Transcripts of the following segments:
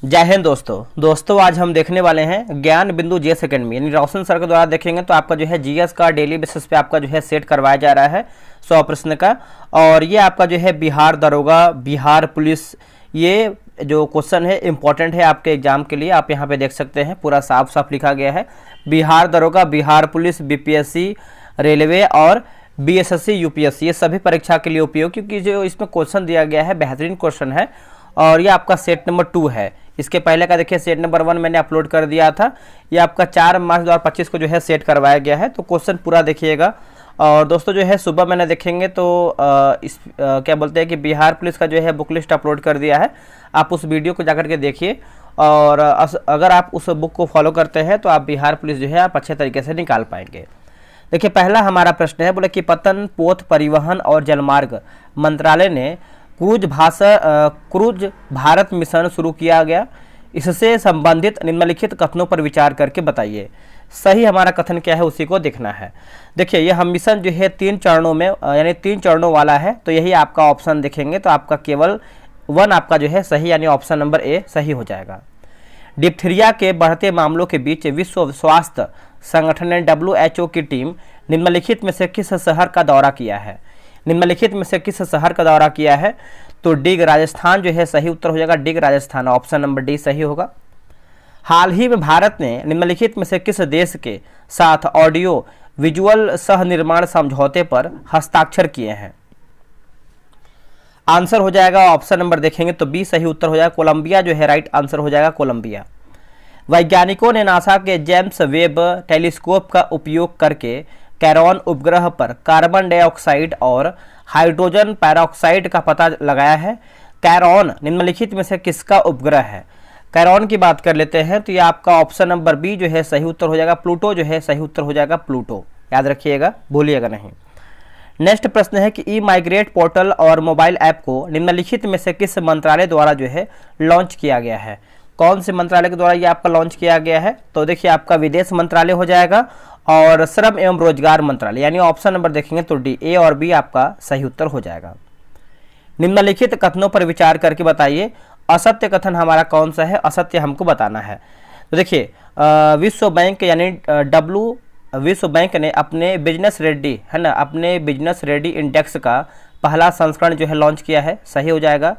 जय हिंद दोस्तों आज हम देखने वाले हैं ज्ञान बिंदु जीएस एकेडमी यानी रोशन सर के द्वारा देखेंगे तो आपका जो है जीएस का डेली बेसिस पे आपका जो है सेट करवाया जा रहा है 100 प्रश्न का। और ये आपका जो है बिहार दरोगा, बिहार पुलिस, ये जो क्वेश्चन है इंपॉर्टेंट है आपके एग्जाम के लिए। आप यहाँ पे देख सकते हैं पूरा साफ साफ लिखा गया है बिहार दरोगा, बिहार पुलिस, बीपीएससी, रेलवे और बीएसएससी, यूपीएससी, ये सभी परीक्षा के लिए उपयोग, क्योंकि जो इसमें क्वेश्चन दिया गया है बेहतरीन क्वेश्चन है। और ये आपका सेट नंबर 2 है। इसके पहले का देखिए सेट नंबर 1 मैंने अपलोड कर दिया था। ये आपका 4 मार्च 2025 को जो है सेट करवाया गया है, तो क्वेश्चन पूरा देखिएगा। और दोस्तों जो है सुबह मैंने देखेंगे तो क्या बोलते हैं कि बिहार पुलिस का जो है बुक लिस्ट अपलोड कर दिया है। आप उस वीडियो को जाकर के देखिए, और अगर आप उस बुक को फॉलो करते हैं तो आप बिहार पुलिस जो है आप अच्छे तरीके से निकाल पाएंगे। देखिए पहला हमारा प्रश्न है, बोले कि पतन पोत परिवहन और जलमार्ग मंत्रालय ने क्रूज भारत मिशन शुरू किया गया। इससे संबंधित निम्नलिखित कथनों पर विचार करके बताइए। सही हमारा कथन क्या है उसी को देखना है। देखिए यह मिशन जो है 3 चरणों में यानी 3 चरणों वाला है, तो यही आपका ऑप्शन देखेंगे तो आपका केवल 1 आपका जो है सही यानी ऑप्शन नंबर ए सही हो जाएगा। डिप्थीरिया के बढ़ते मामलों के बीच विश्व स्वास्थ्य संगठन ने WHO की टीम निम्नलिखित में से किस शहर का दौरा किया है? निम्नलिखित में से किस शहर का दौरा किया है? तो डिग राजस्थान जो है सही उत्तर हो जाएगा, डिग राजस्थान, ऑप्शन नंबर डी सही होगा। हाल ही में भारत ने निम्नलिखित में से किस देश के साथ ऑडियो विजुअल सह निर्माण समझौते पर हस्ताक्षर किए हैं? आंसर हो जाएगा ऑप्शन नंबर देखेंगे तो बी सही उत्तर हो जाएगा, कोलंबिया जो है राइट आंसर हो जाएगा, कोलंबिया। वैज्ञानिकों ने नासा के जेम्स वेब टेलीस्कोप का उपयोग करके कैरॉन उपग्रह पर कार्बन डाइऑक्साइड और हाइड्रोजन पेरोक्साइड का पता लगाया है। कैरॉन निम्नलिखित में से किसका उपग्रह है? कैरॉन की बात कर लेते हैं तो ये आपका ऑप्शन नंबर बी जो है सही उत्तर हो जाएगा, प्लूटो जो है सही उत्तर हो जाएगा, प्लूटो, याद रखिएगा, भूलिएगा नहीं। नेक्स्ट प्रश्न है कि ई माइग्रेट पोर्टल और मोबाइल ऐप को निम्नलिखित में से किस मंत्रालय द्वारा जो है लॉन्च किया गया है? कौन से मंत्रालय के द्वारा ये आपका लॉन्च किया गया है? तो देखिए आपका विदेश मंत्रालय हो जाएगा और श्रम एवं रोजगार मंत्रालय, यानी ऑप्शन नंबर देखेंगे तो डी, ए और बी आपका सही उत्तर हो जाएगा। निम्नलिखित कथनों पर विचार करके बताइए असत्य कथन हमारा कौन सा है, असत्य हमको बताना है। तो देखिए विश्व बैंक यानी विश्व बैंक ने अपने बिजनेस रेडी है ना, अपने बिजनेस रेडी इंडेक्स का पहला संस्करण जो है लॉन्च किया है, सही हो जाएगा।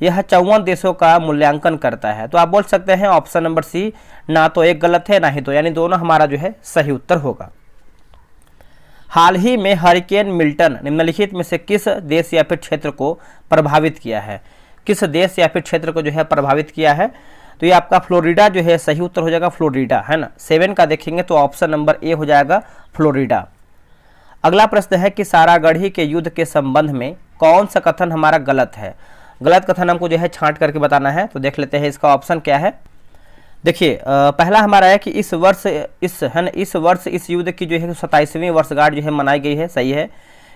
यह 54 देशों का मूल्यांकन करता है, तो आप बोल सकते हैं ऑप्शन नंबर सी, ना तो एक गलत है ना ही दो, यानी दोनों हमारा जो है सही उत्तर होगा। हाल ही में हरिकेन मिल्टन निम्नलिखित में से किस देश या फिर क्षेत्र को प्रभावित किया है? किस देश या फिर क्षेत्र को जो है प्रभावित किया है? तो ये आपका फ्लोरिडा जो है सही उत्तर हो जाएगा, फ्लोरिडा है ना। 7 का देखेंगे तो ऑप्शन नंबर ए हो जाएगा, फ्लोरिडा। अगला प्रश्न है कि सारागढ़ी के युद्ध के संबंध में कौन सा कथन हमारा गलत है? गलत कथन हमको जो है छांट करके बताना है, तो देख लेते हैं इसका ऑप्शन क्या है। देखिए पहला हमारा है कि इस वर्ष इस युद्ध की जो है 27वीं वर्षगांठ जो है मनाई गई है, सही है।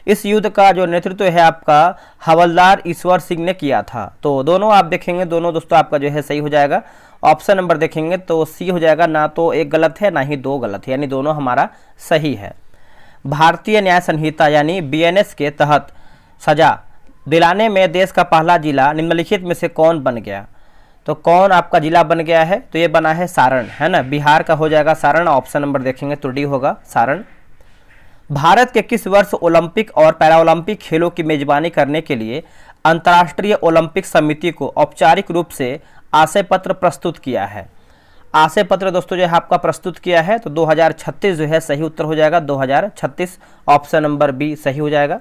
इस युद्ध का जो नेतृत्व है आपका हवलदार ईश्वर सिंह ने किया था, तो दोनों आप देखेंगे, दोनों दोस्तों आपका जो है सही हो जाएगा। ऑप्शन नंबर देखेंगे तो सी हो जाएगा, ना तो एक गलत है ना ही 2 गलत है, यानी दोनों हमारा सही है। भारतीय न्याय संहिता यानी BNS के तहत सजा दिलाने में देश का पहला जिला निम्नलिखित में से कौन बन गया? तो कौन आपका जिला बन गया है? तो ये बना है सारण, है ना, बिहार का हो जाएगा सारण, ऑप्शन नंबर देखेंगे तो डी होगा, सारण। भारत के किस वर्ष ओलंपिक और पैरालंपिक खेलों की मेजबानी करने के लिए अंतर्राष्ट्रीय ओलंपिक समिति को औपचारिक रूप से आशय पत्र प्रस्तुत किया है? आशय पत्र दोस्तों जो है आपका प्रस्तुत किया है तो 2036 जो है सही उत्तर हो जाएगा, 2036, ऑप्शन नंबर बी सही हो जाएगा।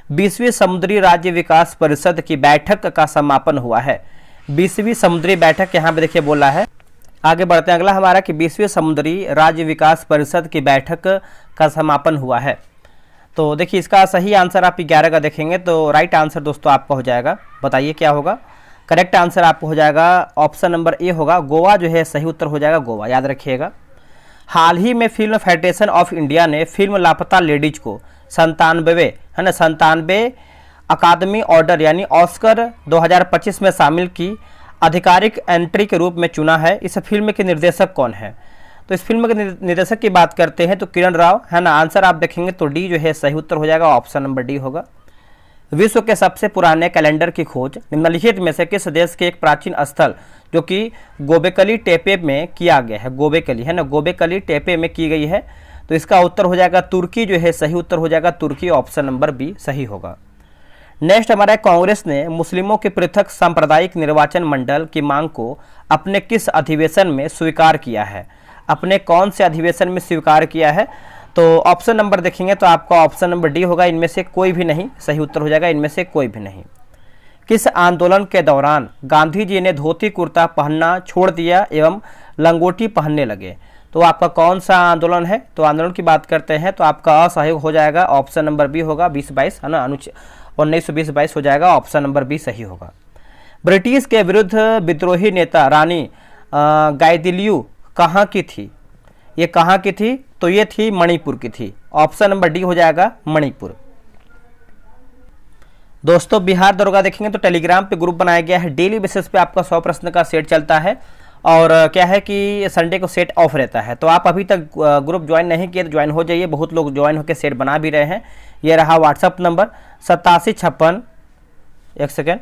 20वीं समुद्री राज्य विकास परिषद की बैठक का समापन हुआ है। 20वीं समुद्री बैठक यहाँ पे देखिए बोला है। आगे बढ़ते हैं, अगला हमारा कि 20वीं समुद्री राज्य विकास परिषद की बैठक का समापन हुआ है। तो देखिए इसका सही आंसर आप 11 का देखेंगे तो राइट आंसर दोस्तों आपका हो जाएगा, बताइए क्या होगा? करेक्ट आंसर आपको हो जाएगा ऑप्शन नंबर ए होगा, गोवा जो है सही उत्तर हो जाएगा, गोवा, याद रखिएगा। हाल ही में फिल्म फेडरेशन ऑफ इंडिया ने फिल्म लापता लेडीज को 97 अकादमी ऑर्डर यानी ऑस्कर 2025 में शामिल की आधिकारिक एंट्री के रूप में चुना है। इस फिल्म के निर्देशक कौन है? तो इस फिल्म के निर्देशक की बात करते हैं तो किरण राव, है ना। आंसर आप देखेंगे तो डी जो है सही उत्तर हो जाएगा, ऑप्शन नंबर डी होगा। विश्व के सबसे पुराने कैलेंडर की खोज निम्नलिखित में से किस देश के एक प्राचीन स्थल जो कि गोबेकली टेपे में किया गया है, गोबेकली है ना, गोबेकली टेपे में की गई है, तो इसका उत्तर हो जाएगा तुर्की जो है, सही उत्तर हो जाएगा तुर्की, ऑप्शन नंबर बी सही होगा। नेक्स्ट हमारा कांग्रेस ने मुस्लिमों के पृथक सांप्रदायिक निर्वाचन मंडल की मांग को अपने किस अधिवेशन में स्वीकार किया है, अपने कौन से अधिवेशन में स्वीकार किया है, तो ऑप्शन नंबर देखेंगे तो आपका ऑप्शन नंबर डी होगा, इनमें से कोई भी नहीं, सही उत्तर हो जाएगा इनमें से कोई भी नहीं। किस आंदोलन के दौरान गांधी जी ने धोती कुर्ता पहनना छोड़ दिया एवं लंगोटी पहनने लगे, तो आपका कौन सा आंदोलन है, तो आंदोलन की बात करते हैं तो आपका असहयोग हो जाएगा, ऑप्शन नंबर बी होगा, 2022 है ना, 1920-22 हो जाएगा, ऑप्शन नंबर बी सही होगा। ब्रिटिश के विरुद्ध विद्रोही नेता रानी गाइदिलियू कहाँ की थी, ये कहाँ की थी, तो ये थी मणिपुर की थी, ऑप्शन नंबर डी हो जाएगा मणिपुर। दोस्तों बिहार दरोगा देखेंगे तो टेलीग्राम पे ग्रुप बनाया गया है, डेली बेसिस पे आपका 100 प्रश्न का सेट चलता है और क्या है कि संडे को सेट ऑफ रहता है, तो आप अभी तक ग्रुप ज्वाइन नहीं किए तो ज्वाइन हो जाइए, बहुत लोग ज्वाइन होकर सेट बना भी रहे हैं। ये रहा व्हाट्सअप नंबर 8756 एक सेकेंड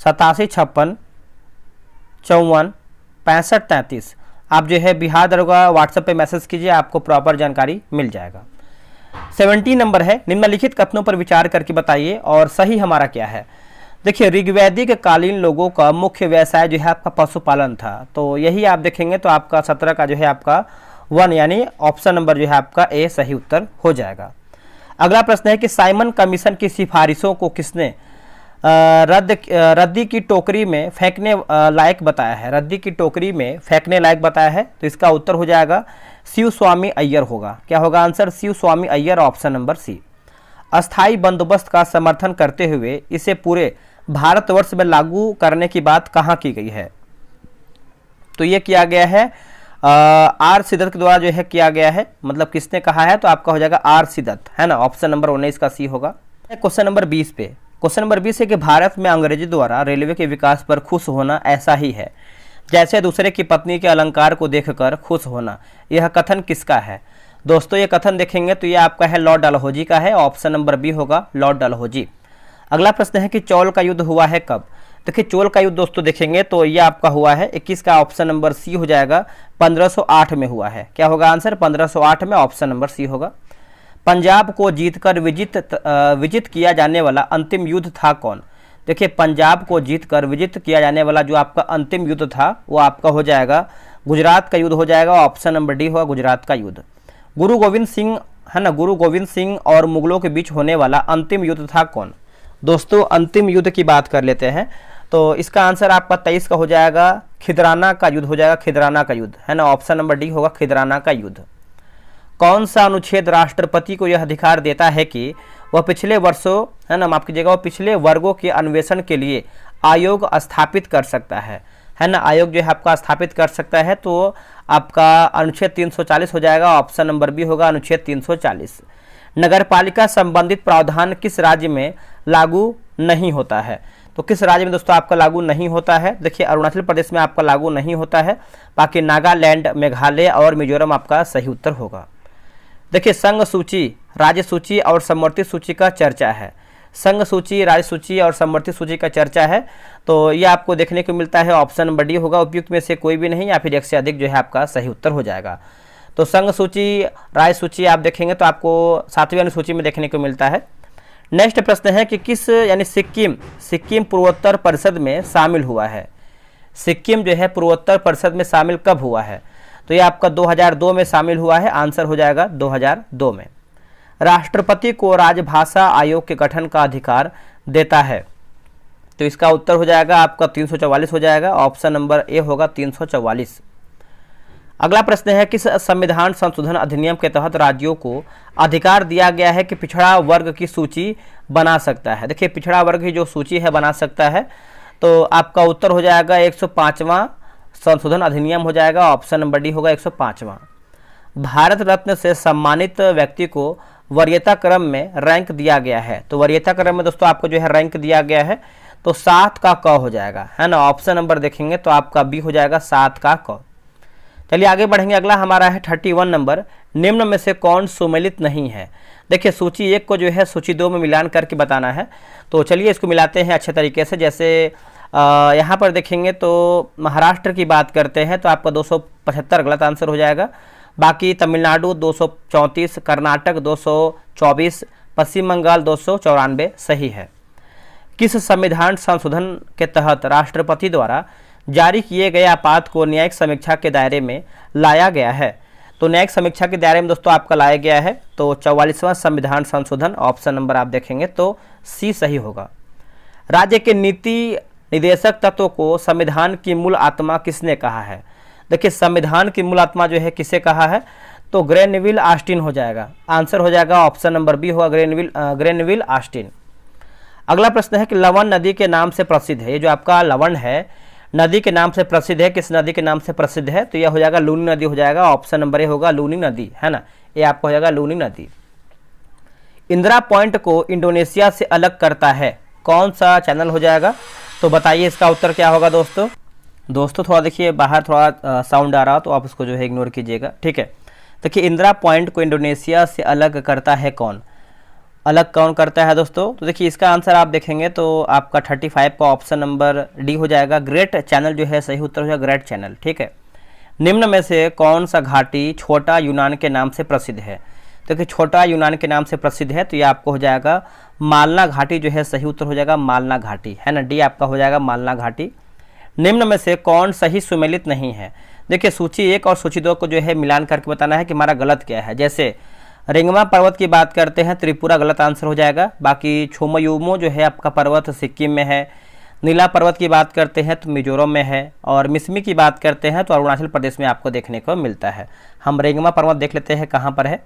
8756 54 65 33, आप जो है बिहार दरोगा व्हाट्सएप पे मैसेज कीजिए, आपको प्रॉपर जानकारी मिल जाएगा। 70 नंबर है, निम्नलिखित कथनों पर विचार करके बताइए और सही हमारा क्या है। देखिए ऋग्वैदिक कालीन लोगों का मुख्य व्यवसाय जो है आपका पशुपालन था, तो यही आप देखेंगे तो आपका 17 का जो है आपका 1 यानी ऑप्शन नंबर जो है आपका ए सही उत्तर हो जाएगा। अगला प्रश्न है कि साइमन कमीशन की सिफारिशों को किसने रद्दी की टोकरी में फेंकने लायक बताया है, रद्दी की टोकरी में फेंकने लायक बताया है, तो इसका उत्तर हो जाएगा शिव स्वामी अय्यर होगा। क्या होगा आंसर, शिव स्वामी अय्यर, ऑप्शन नंबर सी। अस्थाई बंदोबस्त का समर्थन करते हुए इसे पूरे भारतवर्ष में लागू करने की बात कहाँ की गई है, तो ये किया गया है आर सिद्धत के द्वारा जो है किया गया है, मतलब किसने कहा है, तो आपका हो जाएगा आर सिद्धत है ना, ऑप्शन नंबर 19 का सी होगा। क्वेश्चन नंबर 20 पे, क्वेश्चन नंबर 20 है कि भारत में अंग्रेजी द्वारा रेलवे के विकास पर खुश होना ऐसा ही है जैसे दूसरे की पत्नी के अलंकार को देखकर खुश होना, यह कथन किसका है। दोस्तों ये कथन देखेंगे तो ये आपका है लॉर्ड डलहौजी का है, ऑप्शन नंबर बी होगा लॉर्ड डलहौजी। अगला प्रश्न है कि चौल का युद्ध हुआ है कब। देखिए चोल का युद्ध दोस्तों देखेंगे तो ये आपका हुआ है 21 का, ऑप्शन नंबर सी हो जाएगा, 1508 में हुआ है। क्या होगा आंसर, 1508 में, ऑप्शन नंबर सी होगा। पंजाब को जीतकर विजित किया जाने वाला अंतिम युद्ध था कौन। देखिए पंजाब को जीतकर विजित किया जाने वाला जो आपका अंतिम युद्ध था वो आपका हो जाएगा गुजरात का युद्ध हो जाएगा, ऑप्शन नंबर डी होगा गुजरात का युद्ध। गुरु गोविंद सिंह है ना, गुरु गोविंद सिंह और मुगलों के बीच होने वाला अंतिम युद्ध था कौन। दोस्तों अंतिम युद्ध की बात कर लेते हैं तो इसका आंसर आपका 23 का हो जाएगा, खिदराना का युद्ध हो जाएगा, खिदराना का युद्ध है ना, ऑप्शन नंबर डी होगा खिदराना का युद्ध। कौन सा अनुच्छेद राष्ट्रपति को यह अधिकार देता है कि वह पिछले वर्षों है ना, माफ कीजिएगा, वह पिछले वर्गों के अन्वेषण के लिए आयोग स्थापित कर सकता है ना, आयोग जो है आपका स्थापित कर सकता है, तो आपका अनुच्छेद 340 हो जाएगा, ऑप्शन नंबर बी होगा अनुच्छेद 340। नगरपालिका संबंधित प्रावधान किस राज्य में लागू नहीं होता है, तो किस राज्य में दोस्तों आपका लागू नहीं होता है। देखिए अरुणाचल प्रदेश में आपका लागू नहीं होता है, बाकी नागालैंड, मेघालय और मिजोरम आपका सही उत्तर होगा। देखिए संघ सूची, राज्य सूची और समवर्ती सूची का चर्चा है, संघ सूची, राज्य सूची और समवर्ती सूची का चर्चा है, तो ये आपको देखने को मिलता है, ऑप्शन नंबर डी होगा, उपयुक्त में से कोई भी नहीं या फिर एक से अधिक जो है आपका सही उत्तर हो जाएगा। तो संघ सूची, राज्य सूची आप देखेंगे तो आपको 7वीं अनुसूची में देखने को मिलता है। नेक्स्ट प्रश्न है कि किस यानी सिक्किम पूर्वोत्तर परिषद में शामिल हुआ है। सिक्किम जो है पूर्वोत्तर परिषद में शामिल कब हुआ है, तो ये आपका 2002 में शामिल हुआ है, आंसर हो जाएगा 2002 में। राष्ट्रपति को राजभाषा आयोग के गठन का अधिकार देता है, तो इसका उत्तर हो जाएगा आपका 344 हो जाएगा, ऑप्शन नंबर ए होगा 344। अगला प्रश्न है किस संविधान संशोधन अधिनियम के तहत राज्यों को अधिकार दिया गया है कि पिछड़ा वर्ग की सूची बना सकता है। देखिए पिछड़ा वर्ग की जो सूची है बना सकता है, तो आपका उत्तर हो जाएगा 105वां संशोधन अधिनियम हो जाएगा, ऑप्शन नंबर डी होगा 105वां। भारत रत्न से सम्मानित व्यक्ति को वरीयता क्रम में रैंक दिया गया है, तो वरीयता क्रम में दोस्तों आपको जो है रैंक दिया गया है, तो 7 का क हो जाएगा है ना, ऑप्शन नंबर देखेंगे तो आपका बी हो जाएगा 7 का क। चलिए आगे बढ़ेंगे, अगला हमारा है 31 नंबर। निम्न में से कौन सुमेलित नहीं है। देखिए सूची 1 को जो है सूची 2 में मिलान करके बताना है, तो चलिए इसको मिलाते हैं अच्छे तरीके से। जैसे यहाँ पर देखेंगे तो महाराष्ट्र की बात करते हैं तो आपका 275 गलत आंसर हो जाएगा। बाकी तमिलनाडु 234, कर्नाटक 224, पश्चिम बंगाल 294 सही है। किस संविधान संशोधन के तहत राष्ट्रपति द्वारा जारी किए गए आपात को न्यायिक समीक्षा के दायरे में लाया गया है। तो न्यायिक समीक्षा के दायरे में दोस्तों आपका लाया गया है तो 44वां संविधान संशोधन, ऑप्शन नंबर आप देखेंगे तो सी सही होगा। राज्य के नीति निदेशक तत्वों को संविधान की मूल आत्मा किसने कहा है। देखिए संविधान की मूल आत्मा जो है किसे कहा है, तो ग्रेनविल ऑस्टिन हो जाएगा। आंसर हो जाएगा ऑप्शन नंबर बी होगा, ग्रेनविल ऑस्टिन। अगला प्रश्न है कि लवण नदी के नाम से प्रसिद्ध है। ये जो आपका लवण है नदी के नाम से प्रसिद्ध है, किस नदी के नाम से प्रसिद्ध है, तो यह हो जाएगा लूनी नदी हो जाएगा। ऑप्शन नंबर ए होगा लूनी नदी, है ना, ये आपको हो जाएगा लूनी नदी। इंदिरा पॉइंट को इंडोनेशिया से अलग करता है कौन सा चैनल हो जाएगा, तो बताइए इसका उत्तर क्या होगा दोस्तों थोड़ा देखिए बाहर थोड़ा साउंड आ रहा तो आप उसको जो है इग्नोर कीजिएगा, ठीक है। देखिए इंदिरा पॉइंट को इंडोनेशिया से अलग करता है कौन, अलग कौन करता है दोस्तों, तो देखिए इसका आंसर आप देखेंगे तो आपका 35 का ऑप्शन नंबर डी हो जाएगा। ग्रेट चैनल जो है सही उत्तर हो जाएगा, ग्रेट चैनल, ठीक है। निम्न में से कौन सा घाटी छोटा यूनान के नाम से प्रसिद्ध है, देखिए छोटा यूनान के नाम से प्रसिद्ध है तो ये आपको हो जाएगा मालना घाटी जो है सही उत्तर हो जाएगा, मालना घाटी, है ना, डी आपका हो जाएगा मालना घाटी। निम्न में से कौन सही सुमेलित नहीं है। देखिए सूची 1 और सूची 2 को जो है मिलान करके बताना है कि हमारा गलत क्या है। जैसे रेंगमा पर्वत की बात करते हैं त्रिपुरा गलत आंसर हो जाएगा। बाकी छोमयूमो जो है आपका पर्वत सिक्किम में है। नीला पर्वत की बात करते हैं तो मिजोरम में है। और मिसमी की बात करते हैं तो अरुणाचल प्रदेश में आपको देखने को मिलता है। हम रेंगमा पर्वत देख लेते हैं कहाँ पर है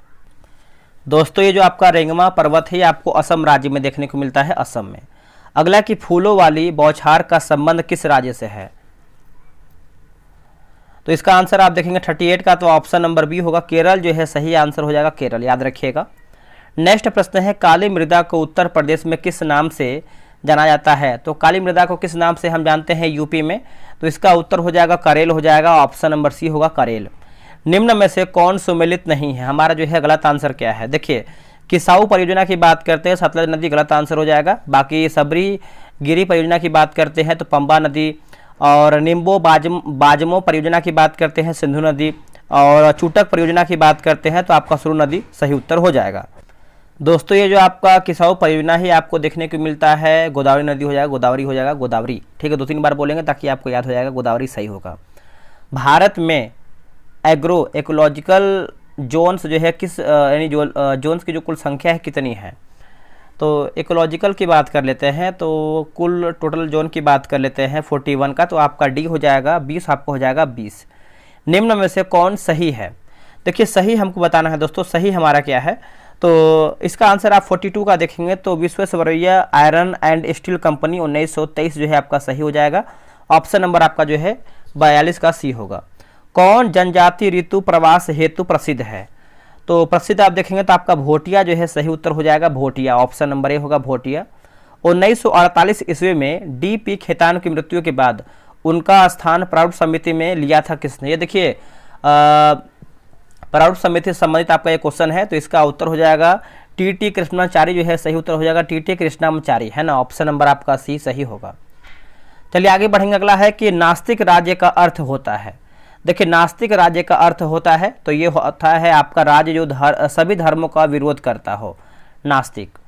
दोस्तों। ये जो आपका रेंगमा पर्वत है ये आपको असम राज्य में देखने को मिलता है, असम में। अगला कि फूलों वाली बौछार का संबंध किस राज्य से है, तो इसका आंसर आप देखेंगे 38 का तो ऑप्शन नंबर बी होगा, केरल जो है सही आंसर हो जाएगा, केरल, याद रखिएगा। नेक्स्ट प्रश्न है काली मृदा को उत्तर प्रदेश में किस नाम से जाना जाता है, तो काली मृदा को किस नाम से हम जानते हैं यूपी में, तो इसका उत्तर हो जाएगा करेल हो जाएगा, ऑप्शन नंबर सी होगा करेल। निम्न में से कौन सुमेलित नहीं है, हमारा जो है गलत आंसर क्या है। देखिए किसाऊ परियोजना की बात करते हैं सतलज नदी गलत आंसर हो जाएगा। बाकी सबरी गिरी परियोजना की बात करते हैं तो पंबा नदी, और निम्बो बाजमो परियोजना की बात करते हैं सिंधु नदी, और चूटक परियोजना की बात करते हैं तो आपका सुरु नदी सही उत्तर हो जाएगा। दोस्तों ये जो आपका किसाऊ परियोजना है आपको देखने को मिलता है गोदावरी नदी हो जाएगा, गोदावरी हो जाएगा, गोदावरी, ठीक है। 2-3 बार बोलेंगे ताकि आपको याद हो जाएगा, गोदावरी सही होगा। भारत में एग्रो इकोलॉजिकल जोन्स जो है किस यानी जोन्स की जो कुल संख्या है कितनी है, तो इकोलॉजिकल की बात कर लेते हैं तो कुल टोटल जोन की बात कर लेते हैं 41 का, तो आपका डी हो जाएगा 20, आपको हो जाएगा 20। निम्न में से कौन सही है, देखिए सही हमको बताना है दोस्तों, सही हमारा क्या है, तो इसका आंसर आप 42 का देखेंगे तो Visvesvaraya iron and steel company 1923 जो है आपका सही हो जाएगा। ऑप्शन नंबर आपका जो है 42 का सी होगा। कौन जनजाति ऋतु प्रवास हेतु प्रसिद्ध है, तो प्रसिद्ध आप देखेंगे तो आपका भोटिया जो है सही उत्तर हो जाएगा, भोटिया, ऑप्शन नंबर ए होगा भोटिया। 1948 ईस्वी में डी.पी. खेतान की मृत्यु के बाद उनका स्थान प्रारूप समिति में लिया था किसने, ये देखिए प्रारूप समिति से संबंधित आपका एक क्वेश्चन है तो इसका उत्तर हो जाएगा टी.टी. कृष्णाचारी जो है सही उत्तर हो जाएगा, टी.टी. कृष्णाचारी, है ना, ऑप्शन नंबर आपका सी सही होगा। चलिए आगे बढ़ेंगे। अगला है कि नास्तिक राज्य का अर्थ होता है। देखिए नास्तिक राज्य का अर्थ होता है तो ये होता है आपका राज्य जो सभी धर्मों का विरोध करता हो, नास्तिक।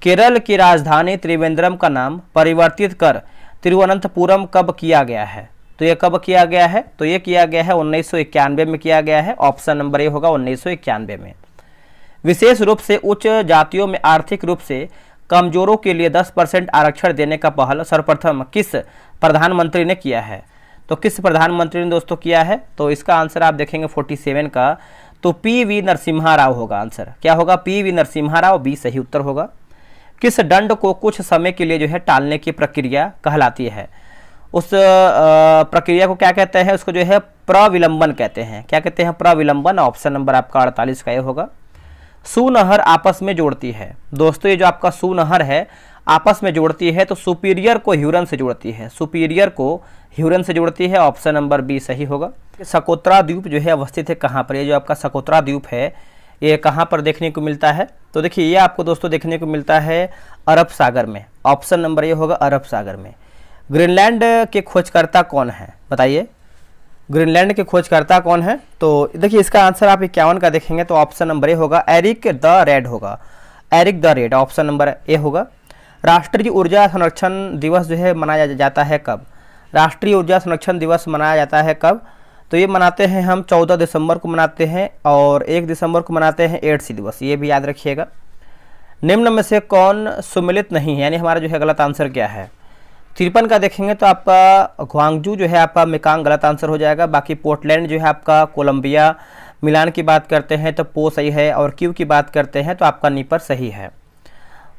केरल की राजधानी त्रिवेंद्रम का नाम परिवर्तित कर तिरुवनंतपुरम कब किया गया है, तो ये कब किया गया है, तो ये किया गया है 1991 में किया गया है, ऑप्शन नंबर ए होगा 1991 में। विशेष रूप से उच्च जातियों में आर्थिक रूप से कमजोरों के लिए 10% आरक्षण देने का पहल सर्वप्रथम किस प्रधानमंत्री ने किया है, तो किस प्रधानमंत्री ने दोस्तों किया है, तो इसका आंसर आप देखेंगे 47 का तो पी.वी. नरसिम्हा राव होगा। आंसर क्या होगा, पी.वी. नरसिम्हा राव, बी सही उत्तर होगा। किस दंड को कुछ समय के लिए जो है टालने की प्रक्रिया कहलाती है, उस प्रक्रिया को क्या कहते हैं, उसको जो है प्रविलंबन कहते हैं। क्या कहते हैं, प्रविलंबन, ऑप्शन नंबर आपका 48 का ये होगा। सुनहर आपस में जोड़ती है, दोस्तों ये जो आपका सुनहर है आपस में जोड़ती है तो सुपीरियर को ह्यूरन से जोड़ती है, सुपीरियर को ह्यूरन से जोड़ती है, ऑप्शन नंबर बी सही होगा। सकोत्रा द्वीप जो है अवस्थित है कहाँ पर? ये जो आपका सकोत्रा द्वीप है ये कहाँ पर देखने को मिलता है? तो देखिए ये आपको दोस्तों देखने को मिलता है अरब सागर में। ऑप्शन नंबर ये होगा अरब सागर में। ग्रीनलैंड के खोजकर्ता कौन है बताइए? ग्रीनलैंड के खोजकर्ता कौन है? तो देखिए इसका आंसर आप 51 का देखेंगे तो ऑप्शन नंबर ए होगा, एरिक द रेड होगा। Eric the Red option number A होगा। राष्ट्रीय ऊर्जा संरक्षण दिवस जो है मनाया जाता है कब? राष्ट्रीय ऊर्जा संरक्षण दिवस मनाया जाता है कब? तो ये मनाते हैं हम 14 दिसंबर को मनाते हैं और 1 दिसंबर को मनाते हैं एड्स दिवस, ये भी याद रखिएगा। निम्न में से कौन सुमेलित नहीं है, यानी हमारा जो है गलत आंसर क्या है? 53 का देखेंगे तो आपका ग्वांगजू जो है आपका मेकांग गलत आंसर हो जाएगा। बाकी पोर्टलैंड जो है आपका कोलंबिया, मिलान की बात करते हैं तो पो सही है और क्यू की बात करते हैं तो आपका नीपर सही है।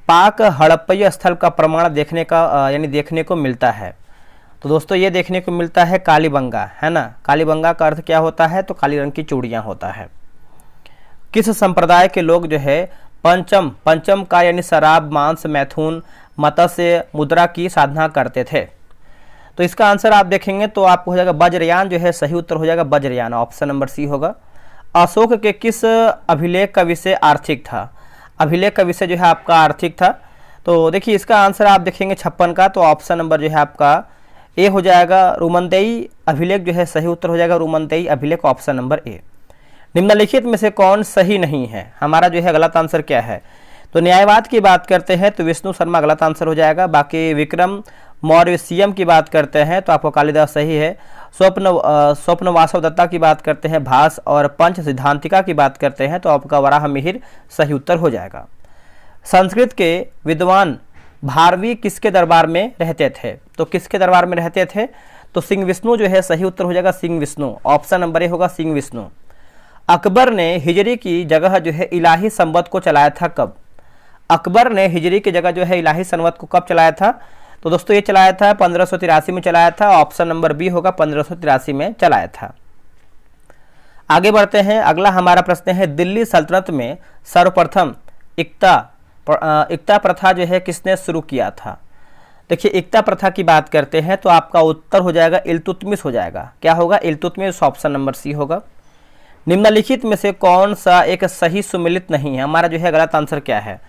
पाक हड़प्पा स्थल का प्रमाण देखने का यानी देखने को मिलता है, तो दोस्तों ये देखने को मिलता है कालीबंगा, है ना। कालीबंगा का अर्थ क्या होता है? तो काली रंग की चूड़ियाँ होता है। किस संप्रदाय के लोग जो है पंचम का यानी शराब, मांस, मैथुन, मत्स्य, मुद्रा की साधना करते थे? तो इसका आंसर आप देखेंगे तो आपको हो जाएगा वज्रयान जो है सही उत्तर हो जाएगा वज्रयान, ऑप्शन नंबर सी होगा। अशोक के किस अभिलेख का विषय आर्थिक था? अभिलेख का विषय जो है आपका आर्थिक था। तो देखिए इसका आंसर आप देखेंगे 56 का, तो ऑप्शन नंबर जो है आपका ए हो जाएगा। रुमनदेई अभिलेख जो है सही उत्तर हो जाएगा रुमनदेई अभिलेख, ऑप्शन नंबर ए। निम्नलिखित में से कौन सही नहीं है? हमारा जो है गलत आंसर क्या है? तो न्यायवाद की बात करते हैं तो विष्णु शर्मा गलत आंसर हो जाएगा। बाकी विक्रम मौर्यसियम की बात करते हैं तो आपको कालिदास सही है। स्वप्न वासव दत्ता की बात करते हैं भास, और पंच सिद्धांतिका की बात करते हैं तो आपका वराह मिहिर सही उत्तर हो जाएगा। संस्कृत के विद्वान भारवी किसके दरबार में रहते थे? तो किसके दरबार में रहते थे? तो सिंह विष्णु जो है सही उत्तर हो जाएगा Singh Vishnu, option number A होगा सिंह विष्णु। अकबर ने हिजरी की जगह जो है इलाही संवत को चलाया था कब? अकबर ने हिजरी की जगह जो है इलाही संवत को कब चलाया था? तो दोस्तों ये चलाया था 1583 में चलाया था, ऑप्शन नंबर बी होगा 1583 में चलाया था। आगे बढ़ते हैं, अगला हमारा प्रश्न है दिल्ली सल्तनत में सर्वप्रथम इक्ता प्रथा जो है किसने शुरू किया था? देखिए इक्ता प्रथा की बात करते हैं तो आपका उत्तर हो जाएगा इल्तुतमिश हो जाएगा। क्या होगा? इल्तुतमिश, ऑप्शन नंबर सी होगा। निम्नलिखित में से कौन सा एक सही सुमेलित नहीं है? हमारा जो है गलत आंसर क्या है?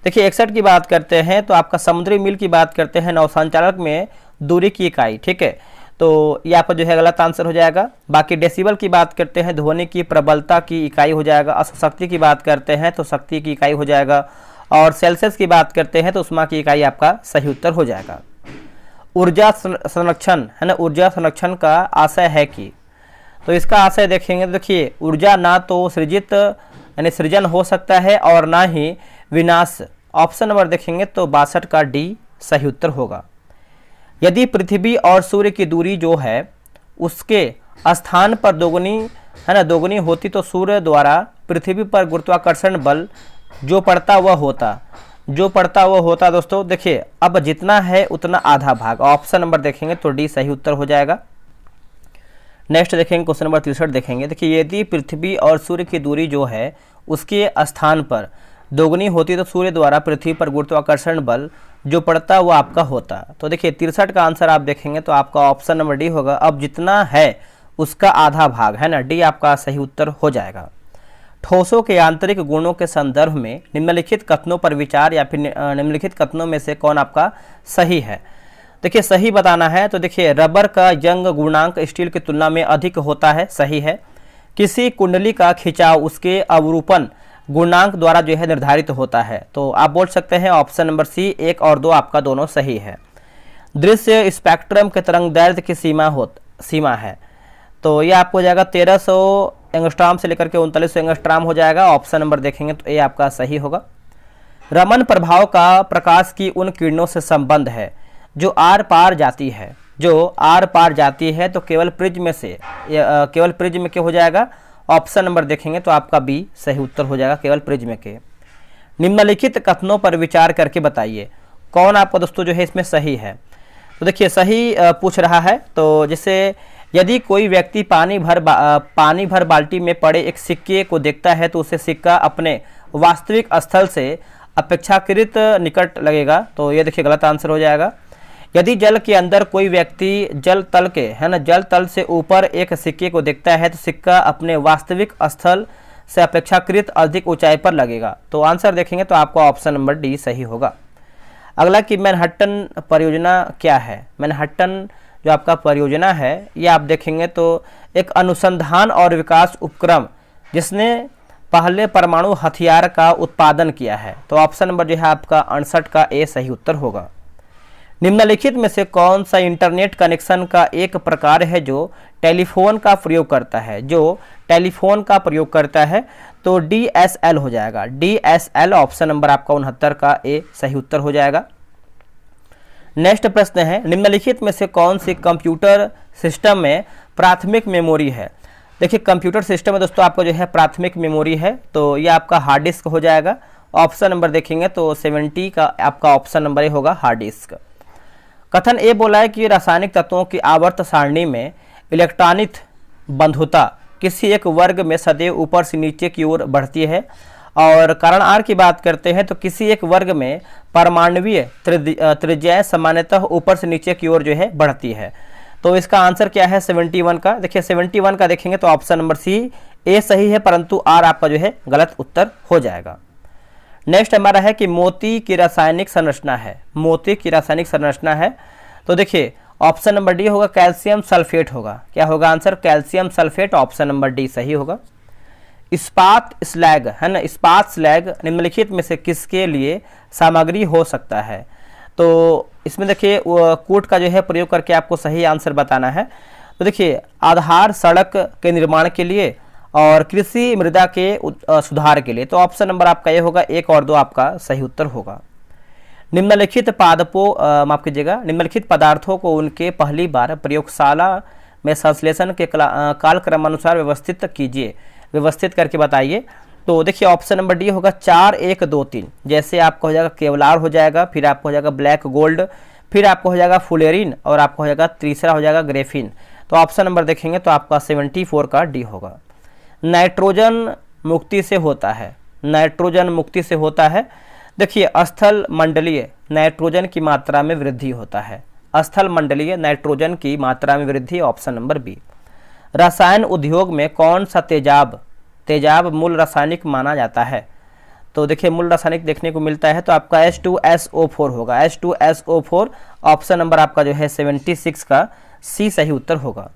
देखिए 61 की बात करते हैं तो आपका समुद्री मील की बात करते हैं नौसंचालक में दूरी की इकाई, ठीक है, तो ये आपका जो है गलत आंसर हो जाएगा। बाकी डेसिबल की बात करते हैं ध्वनि की प्रबलता की इकाई हो जाएगा। अशक्ति की बात करते हैं तो शक्ति की इकाई हो जाएगा। और सेल्सियस की बात करते हैं तो उष्मा की इकाई आपका सही उत्तर हो जाएगा। ऊर्जा संरक्षण है ना, ऊर्जा संरक्षण का आशय है कि, तो इसका आशय देखेंगे तो देखिए ऊर्जा ना तो सृजित यानी सृजन हो सकता है और ना ही विनाश, ऑप्शन नंबर देखेंगे तो 62 का डी सही उत्तर होगा। यदि पृथ्वी और सूर्य की दूरी जो है उसके स्थान पर दोगुनी होती तो सूर्य द्वारा पृथ्वी पर गुरुत्वाकर्षण बल जो पड़ता वह होता दोस्तों, देखिए अब जितना है उतना आधा भाग, ऑप्शन नंबर देखेंगे तो डी सही उत्तर हो जाएगा। नेक्स्ट देखेंगे क्वेश्चन नंबर 63 देखेंगे। देखिए यदि पृथ्वी और सूर्य की दूरी जो है उसके स्थान पर दोगुनी होती तो सूर्य द्वारा पृथ्वी पर गुरुत्वाकर्षण बल जो पड़ता वो आपका होता। तो देखिए 63 का आंसर आप देखेंगे तो आपका ऑप्शन नंबर डी होगा। अब जितना है उसका आधा भाग, है ना, डी आपका सही उत्तर हो जाएगा। ठोसों के आंतरिक गुणों के संदर्भ में निम्नलिखित कथनों पर विचार या फिर निम्नलिखित कथनों में से कौन आपका सही है? देखिए सही बताना है तो देखिए रबर का यंग गुणांक स्टील की तुलना में अधिक होता है, सही है। किसी कुंडली का खिंचाव उसके अवरूपण गुणांक द्वारा जो है निर्धारित होता है, तो आप बोल सकते हैं ऑप्शन नंबर सी 1 और 2 आपका दोनों सही है। दृश्य स्पेक्ट्रम के तरंग दैर्ध्य की सीमा है, तो ये आपको हो जाएगा 1300 एंगस्ट्रॉम से लेकर के 3900 एंगस्ट्रॉम हो जाएगा, ऑप्शन नंबर देखेंगे तो ये आपका सही होगा। रमन प्रभाव का प्रकाश की उन किरणों से संबंध है जो आर पार जाती है, तो केवल प्रिज्म के हो जाएगा, ऑप्शन नंबर देखेंगे तो आपका बी सही उत्तर हो जाएगा, केवल प्रिज्म के। निम्नलिखित कथनों पर विचार करके बताइए कौन आपका दोस्तों जो है इसमें सही है। तो देखिए सही पूछ रहा है, तो जैसे यदि कोई व्यक्ति पानी भर बाल्टी में पड़े एक सिक्के को देखता है तो उसे सिक्का अपने वास्तविक स्थल से अपेक्षाकृत निकट लगेगा, तो ये देखिए गलत आंसर हो जाएगा। यदि जल के अंदर कोई व्यक्ति जल तल के है ना जल तल से ऊपर एक सिक्के को देखता है तो सिक्का अपने वास्तविक स्थल से अपेक्षाकृत अधिक ऊंचाई पर लगेगा। तो आंसर देखेंगे तो आपका ऑप्शन नंबर डी सही होगा। अगला कि मैनहट्टन परियोजना क्या है। मैनहट्टन जो आपका परियोजना है ये आप देखेंगे तो एक अनुसंधान और विकास उपक्रम जिसने पहले परमाणु हथियार का उत्पादन किया है। तो ऑप्शन नंबर जो है आपका 68 का ए सही उत्तर होगा। निम्नलिखित में से कौन सा इंटरनेट कनेक्शन का एक प्रकार है जो टेलीफोन का प्रयोग करता है, तो DSL हो जाएगा। DSL ऑप्शन नंबर आपका 69 का ए सही उत्तर हो जाएगा। नेक्स्ट प्रश्न है, निम्नलिखित में से कौन सी कंप्यूटर सिस्टम में प्राथमिक मेमोरी है। देखिए कंप्यूटर सिस्टम में दोस्तों आपका जो है प्राथमिक मेमोरी है, तो ये आपका हार्ड डिस्क हो जाएगा। ऑप्शन नंबर देखेंगे तो 70 का आपका ऑप्शन नंबर ए होगा हार्ड डिस्क। कथन ए बोला है कि रासायनिक तत्वों की आवर्त सारणी में इलेक्ट्रॉनिक बंधुता किसी एक वर्ग में सदैव ऊपर से नीचे की ओर बढ़ती है, और कारण आर की बात करते हैं तो किसी एक वर्ग में परमाणुवीय त्रिज्याएं सामान्यतः ऊपर से नीचे की ओर जो है बढ़ती है। तो इसका आंसर क्या है 71 का। देखिए 71 का देखेंगे तो ऑप्शन नंबर सी ए सही है, परंतु आर आपका जो है गलत उत्तर हो जाएगा। नेक्स्ट हमारा है कि मोती की रासायनिक संरचना है, तो देखिए ऑप्शन नंबर डी होगा कैल्शियम सल्फेट होगा। क्या होगा answer, calcium sulphate, option number D सही होगा। इस्पात स्लैग है ना, इस्पात स्लैग निम्नलिखित में से किसके लिए सामग्री हो सकता है। तो इसमें देखिए कूट का जो है प्रयोग करके आपको सही आंसर बताना है। तो देखिए आधार सड़क के निर्माण के लिए और कृषि मृदा के सुधार के लिए, तो ऑप्शन नंबर आपका ये होगा 1 और 2 आपका सही उत्तर होगा। निम्नलिखित पदार्थों को उनके पहली बार प्रयोगशाला में संश्लेषण के कालक्रमानुसार व्यवस्थित करके बताइए। तो देखिए ऑप्शन नंबर डी होगा 4 1 2 3। जैसे आपका हो जाएगा केवलार हो जाएगा, फिर आपको हो जाएगा ब्लैक गोल्ड, फिर आपको हो जाएगा फुलेरिन, और आपको हो जाएगा तीसरा हो जाएगा ग्रेफिन। तो ऑप्शन नंबर देखेंगे तो आपका 74 का डी होगा। नाइट्रोजन मुक्ति से होता है, देखिए स्थल मंडलीय नाइट्रोजन की मात्रा में वृद्धि होता है, स्थल मंडलीय नाइट्रोजन की मात्रा में वृद्धि, ऑप्शन नंबर बी। रसायन उद्योग में कौन सा तेजाब मूल रासायनिक माना जाता है। तो देखिए मूल रासायनिक देखने को मिलता है तो आपका H2SO4 होगा, H2SO4, ऑप्शन नंबर आपका जो है 76 का सी सही उत्तर होगा।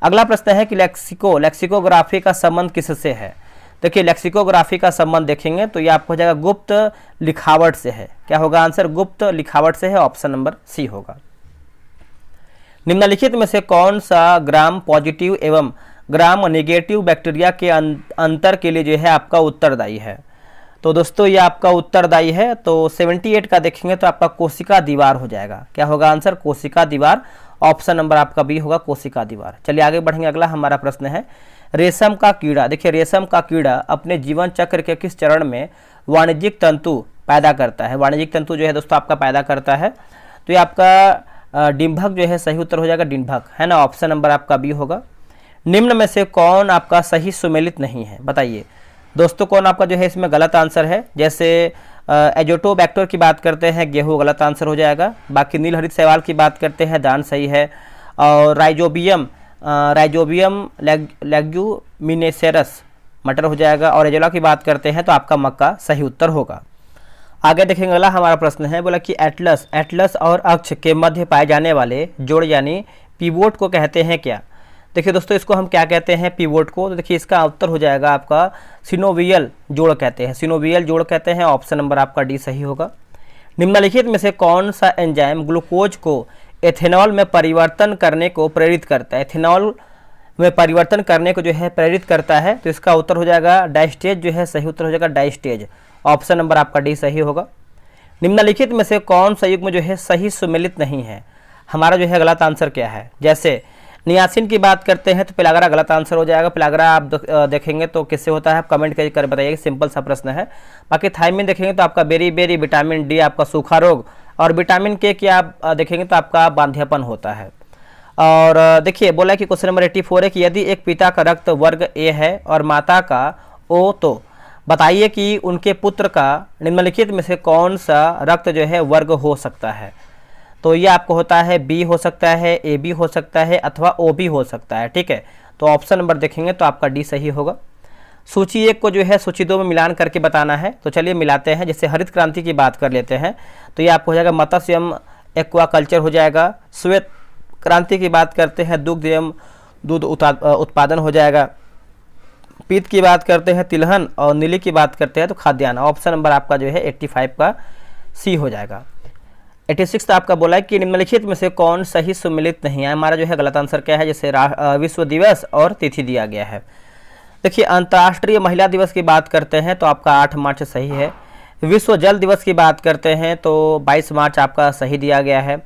अगला प्रश्न है कि लेक्सिकोग्राफी का संबंध किससे है। देखिए लेक्सिकोग्राफी का संबंध देखेंगे तो ये आपको हो जाएगा गुप्त लिखावट से है। क्या होगा आंसर, गुप्त लिखावट से है, ऑप्शन नंबर सी होगा। निम्नलिखित में से कौन सा ग्राम पॉजिटिव एवं ग्राम नेगेटिव बैक्टीरिया के अंतर के लिए जो है आपका उत्तरदायी है। तो दोस्तों ये आपका उत्तरदायी है, तो 78 का देखेंगे तो आपका कोशिका दीवार हो जाएगा। क्या होगा आंसर, कोशिका दीवार, ऑप्शन नंबर आपका बी होगा कोशिका दीवार। चलिए आगे बढ़ेंगे। अगला हमारा प्रश्न है रेशम का कीड़ा। देखिए रेशम का कीड़ा अपने जीवन चक्र के किस चरण में वाणिज्यिक तंतु पैदा करता है। वाणिज्यिक तंतु जो है दोस्तों आपका पैदा करता है, तो ये आपका डिंभक जो है सही उत्तर हो जाएगा, डिंभक है ना, ऑप्शन नंबर आपका बी होगा। निम्न में से कौन आपका सही सुमेलित नहीं है, बताइए दोस्तों कौन आपका जो है इसमें गलत आंसर है। जैसे एजोटोबैक्टर की बात करते हैं गेहूं गलत आंसर हो जाएगा। बाकी नीलहरित शैवाल की बात करते हैं धान सही है, और राइजोबियम लेग्यूमिनेसेरस मटर हो जाएगा, और एजोला की बात करते हैं तो आपका मक्का सही उत्तर होगा। आगे देखेंगे अगला हमारा प्रश्न है, बोला कि एटलस और अक्ष के मध्य पाए जाने वाले जोड़ यानी पिवोट को कहते हैं क्या। देखिए दोस्तों इसको हम क्या कहते हैं पिवोट को, तो देखिए इसका उत्तर हो जाएगा आपका सिनोवियल जोड़ कहते हैं, सिनोवियल जोड़ कहते हैं, ऑप्शन नंबर आपका डी सही होगा। निम्नलिखित में से कौन सा एंजाइम ग्लूकोज को एथेनॉल में परिवर्तन करने को प्रेरित करता है। एथेनॉल में परिवर्तन करने को जो है प्रेरित करता है, तो इसका उत्तर हो जाएगा डाइस्टेज जो है सही उत्तर हो जाएगा डाइस्टेज, ऑप्शन नंबर आपका डी सही होगा। निम्नलिखित में से कौन सा युग्म जो है सही सुमेलित नहीं है, हमारा जो है गलत आंसर क्या है। जैसे नियासिन की बात करते हैं तो पिलागरा गलत आंसर हो जाएगा। पिलागरा आप देखेंगे तो किससे होता है, आप कमेंट कर बताइए, सिंपल सा प्रश्न है। बाकी थायमिन देखेंगे तो आपका बेरी, विटामिन डी आपका सूखा रोग, और विटामिन के की आप देखेंगे तो आपका बांध्यपन होता है। और देखिए बोला कि क्वेश्चन नंबर 84 है कि यदि एक पिता का रक्त वर्ग ए है और माता का ओ, तो बताइए कि उनके पुत्र का निम्नलिखित में से कौन सा रक्त जो है वर्ग हो सकता है। तो ये आपको होता है बी हो सकता है, ए बी हो सकता है अथवा ओ बी हो सकता है। ठीक है, तो ऑप्शन नंबर देखेंगे तो आपका डी सही होगा। सूची 1 को जो है सूची 2 में मिलान करके बताना है, तो चलिए मिलाते हैं। जैसे हरित क्रांति की बात कर लेते हैं तो ये आपको हो जाएगा मत्स्य एवं एक्वाकल्चर हो जाएगा। श्वेत क्रांति की बात करते हैं दुग्ध एवं दूध उत्पादन हो जाएगा। पीत की बात करते हैं तिलहन, और नीली की बात करते हैं तो खाद्यान्न। ऑप्शन नंबर आपका जो है 85 का सी हो जाएगा। 86 आपका बोला है कि निम्नलिखित में से कौन सही सुमिलित नहीं है। हमारा जो है गलत आंसर क्या है, जैसे विश्व दिवस और तिथि दिया गया है। देखिए अंतर्राष्ट्रीय महिला दिवस की बात करते हैं तो आपका 8 मार्च सही है। विश्व जल दिवस की बात करते हैं तो 22 मार्च आपका सही दिया गया है।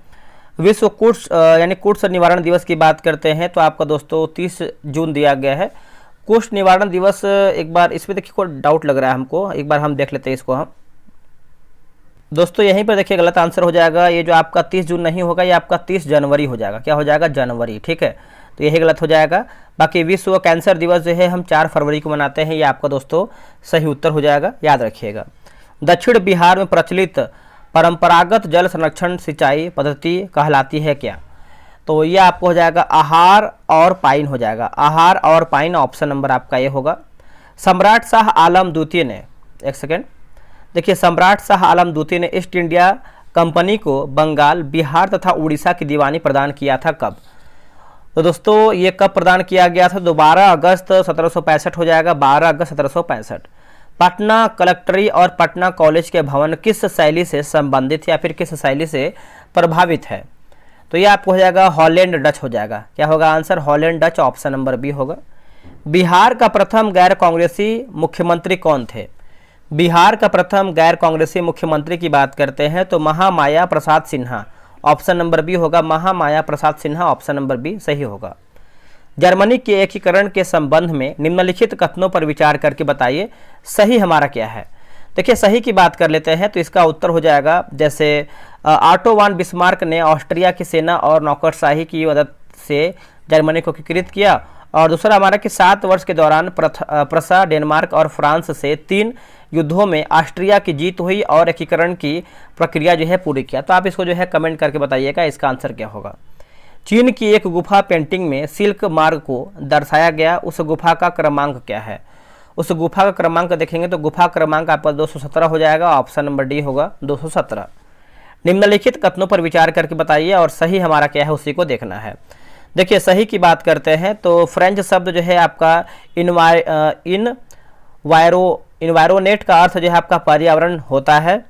विश्व कुष्ठ यानी कुष्ठ निवारण दिवस की बात करते हैं तो आपका दोस्तों 30 जून दिया गया है। कुष्ठ निवारण दिवस, एक बार इसमें देखिए कोई डाउट लग रहा है हमको, एक बार हम देख लेते हैं इसको। हम दोस्तों यहीं पर देखिए गलत आंसर हो जाएगा। ये जो आपका 30 जून नहीं होगा, ये आपका 30 जनवरी हो जाएगा। क्या हो जाएगा, जनवरी। ठीक है, तो यही गलत हो जाएगा। बाकी विश्व कैंसर दिवस जो है हम 4 फरवरी को मनाते हैं, ये आपका दोस्तों सही उत्तर हो जाएगा, याद रखिएगा। दक्षिण बिहार में प्रचलित परंपरागत जल संरक्षण सिंचाई पद्धति कहलाती है क्या। तो ये आपको हो जाएगा आहार और पाइन हो जाएगा। आहार और पाइन ऑप्शन नंबर आपका ये होगा। सम्राट शाह आलम द्वितीय ने, एक सेकेंड, देखिए सम्राट शाह आलम द्वितीय ने ईस्ट इंडिया कंपनी को बंगाल, बिहार तथा उड़ीसा की दीवानी प्रदान किया था कब। तो दोस्तों ये कब प्रदान किया गया था, तो 12 अगस्त 1765 हो जाएगा। 12 अगस्त 1765। पटना कलेक्ट्री और पटना कॉलेज के भवन किस शैली से संबंधित या फिर किस शैली से प्रभावित है। तो ये आपको हो जाएगा हॉलैंड डच हो जाएगा। क्या होगा answer, Holland Dutch, option number B होगा। बिहार का प्रथम गैर कांग्रेसी मुख्यमंत्री कौन थे। बिहार का प्रथम गैर कांग्रेसी मुख्यमंत्री की बात करते हैं तो Mahamaya Prasad Sinha, option number B होगा। Mahamaya Prasad Sinha, option number B सही होगा। जर्मनी के एकीकरण के संबंध में निम्नलिखित कथनों पर विचार करके बताइए सही हमारा क्या है। देखिए सही की बात कर लेते हैं तो इसका उत्तर हो जाएगा, जैसे ऑटो वान बिस्मार्क ने ऑस्ट्रिया की सेना और नौकरशाही की मदद से जर्मनी को एकीकृत किया। और दूसरा हमारा कि 7 वर्ष के दौरान प्रसा, डेनमार्क और फ्रांस से 3 युद्धों में ऑस्ट्रिया की जीत हुई और एकीकरण की प्रक्रिया जो है पूरी किया। तो आप इसको जो है कमेंट करके बताइएगा इसका आंसर क्या होगा। चीन की एक गुफा पेंटिंग में सिल्क मार्ग को दर्शाया गया, उस गुफा का क्रमांक क्या है। उस गुफा का क्रमांक देखेंगे तो गुफा क्रमांक आपका 217 हो जाएगा, ऑप्शन नंबर डी होगा 217। निम्नलिखित कथनों पर विचार करके बताइए और सही हमारा क्या है उसी को देखना है। देखिए सही की बात करते हैं तो फ्रेंच शब्द जो है आपका इन्वायरोनेट का अर्थ जो है आपका पर्यावरण होता है।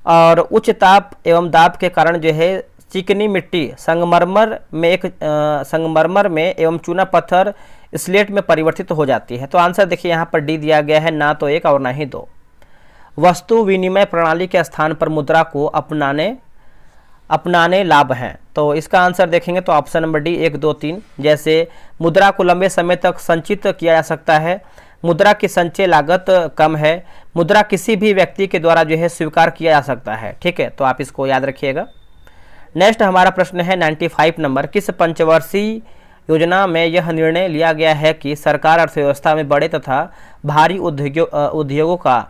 और उच्च ताप एवं दाब के कारण जो है चिकनी मिट्टी संगमरमर में एवं चूना पत्थर स्लेट में परिवर्तित हो जाती है। तो आंसर देखिए यहाँ पर डी दिया गया है, ना तो 1 और ना ही 2। वस्तु विनिमय प्रणाली के स्थान पर मुद्रा को अपनाने लाभ हैं। तो इसका आंसर देखेंगे तो ऑप्शन नंबर डी 1, 2, 3। जैसे मुद्रा को लंबे समय तक संचित किया जा सकता है, मुद्रा की संचय लागत कम है, मुद्रा किसी भी व्यक्ति के द्वारा जो है स्वीकार किया जा सकता है। ठीक है, तो आप इसको याद रखिएगा। नेक्स्ट हमारा प्रश्न है 95 नंबर। किस पंचवर्षीय योजना में यह निर्णय लिया गया है कि सरकार अर्थव्यवस्था में बड़े तथा भारी उद्योगों का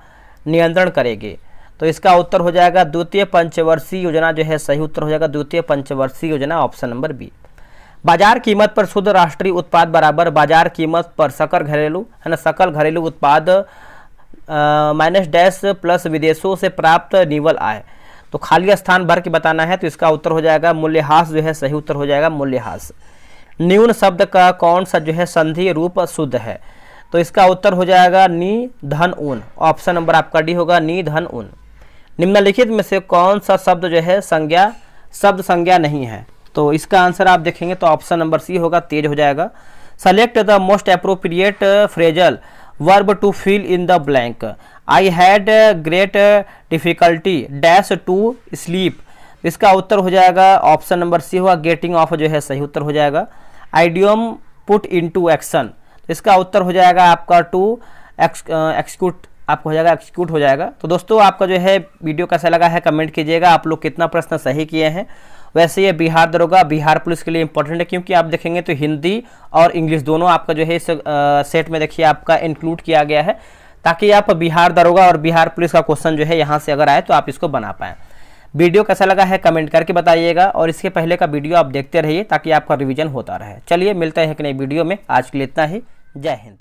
नियंत्रण करेगी। तो इसका उत्तर हो जाएगा द्वितीय पंचवर्षीय योजना जो है सही उत्तर हो जाएगा, द्वितीय पंचवर्षीय योजना, ऑप्शन नंबर बी। बाजार कीमत पर शुद्ध राष्ट्रीय उत्पाद बराबर बाजार कीमत पर सकल घरेलू है ना, सकल घरेलू उत्पाद माइनस डैश प्लस विदेशों से प्राप्त निवल आय। तो खाली स्थान भर के बताना है तो इसका उत्तर हो जाएगा मूल्यह्रास जो है सही उत्तर हो जाएगा, मूल्यह्रास। न्यून शब्द का कौन सा जो है संधि रूप शुद्ध है। तो इसका उत्तर हो जाएगा नी धन ऊन, ऑप्शन नंबर आपका डी होगा, नी धन ऊन। निम्नलिखित में से कौन सा शब्द जो है शब्द संज्ञा नहीं है। तो इसका आंसर आप देखेंगे तो ऑप्शन नंबर सी होगा, तेज हो जाएगा। Select the most appropriate phrasal verb to fill in the blank. I had great difficulty dash to sleep. इसका उत्तर हो जाएगा ऑप्शन नंबर सी होगा, गेटिंग ऑफ जो है सही उत्तर हो जाएगा। आइडियम पुट इनटू एक्शन, इसका उत्तर हो जाएगा आपका टू एक्सक्यूट, आपको हो जाएगा एक्सक्यूट हो जाएगा। तो दोस्तों आपका जो है वीडियो कैसा लगा है कमेंट कीजिएगा, आप लोग कितना प्रश्न सही किए हैं। वैसे ये बिहार दरोगा, बिहार पुलिस के लिए इंपॉर्टेंट है क्योंकि आप देखेंगे तो हिंदी और इंग्लिश दोनों आपका जो है इस सेट में देखिए आपका इंक्लूड किया गया है, ताकि आप बिहार दरोगा और बिहार पुलिस का क्वेश्चन जो है यहाँ से अगर आए तो आप इसको बना पाएँ। वीडियो कैसा लगा है कमेंट करके बताइएगा और इसके पहले का वीडियो आप देखते रहिए ताकि आपका रिवीजन होता रहे। चलिए मिलते हैं एक नई वीडियो में, आज के लिए इतना ही। जय हिंद।